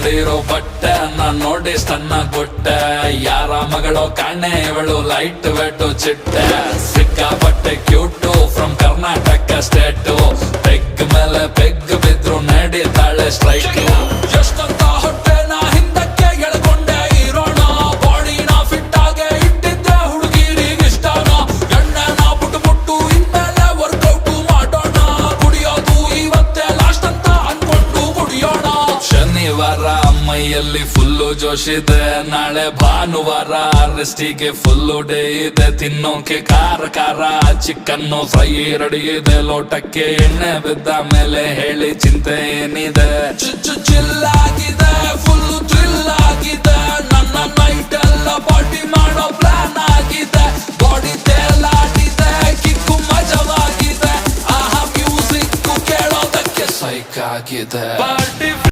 ಹೊಡೆದಿರೋ ಬಟ್ಟೆ ನಾನ್ ನೋಡಿ ಸಣ್ಣ ಕೊಟ್ಟೆ ಯಾರ ಮಗಳೋ ಕಾಣೆ ಇವಳು ಲೈಟ್ ವೆಟ್ಟು ಚಿಟ್ಟೆ ಸಿಕ್ಕಾಪಟ್ಟೆ cute from Karnataka state peg ಮೇಲೆ ಪೆಗ್ ಬಿದ್ರು ನಡೀತಾಳೆ ಸ್ಟ್ರೈಕ್ ಎಷ್ಟಂತ ಹೊಟ್ಟೆ ನಾ ಹಿಂದಕ್ಕೆ ಎಳ್ಕೊಂಡೆ ಇರೋಣ ಬಾಡಿನ ಫಿಟ್ ಆಗೆ ಇಟ್ಟಿದ್ದೆ ಹುಡುಗಿರಿಗೆ ಇಷ್ಟನ ಎಣ್ಣೆನ ಬಿಟ್ಟು ಇನ್ಮೇಲೆ ವರ್ಕೌಟ್ ಮಾಡೋಣ ಕುಡಿಯೋದು ಇವತ್ತೇ ಲಾಸ್ಟ್ ಅಂತ ಅನ್ಕೊಂಡು ಕುಡಿಯೋಣ ಶನಿವಾರ ಮೈಯಲ್ಲಿ ಫುಲ್ಲು ಜೋಶಿದೆ ನಾಳೆ ಭಾನುವಾರ ರೆಸ್ಟಿಗೆ ಫುಲ್ಲು ಡೇ ಇದೆ ತಿನ್ನೋಕೆ ಖಾರ ಚಿಕನ್ನು ಫ್ರೈ ರೆಡಿ ಇದೆ ಲೋಟಕ್ಕೆ ಎಣ್ಣೆ ಬಿದ್ದ ಮೇಲೆ ಹೇಳಿ ಚಿಂತೆ ಏನಿದೆ ಚಿಲ್ಲಾಗಿದೆ ಫುಲ್ಲು ಥ್ರಿಲ್ ಆಗಿದೆ ನನ್ನ ನೈಟ್ ಎಲ್ಲ ಪಾರ್ಟಿ ಮಾಡೋ ಪ್ಲಾನ್ ಆಗಿದೆ ಬಾಡಿ ತೇಲಾಡಿದೆ ಕಿಕ್ಕು ಮಜವಾಗಿದೆ ಆಹಾ ಮ್ಯೂಸಿಕ್ ಕೇಳೋದಕ್ಕೆ ಸೈಕ್ ಆಗಿದೆ ಪಾರ್ಟಿ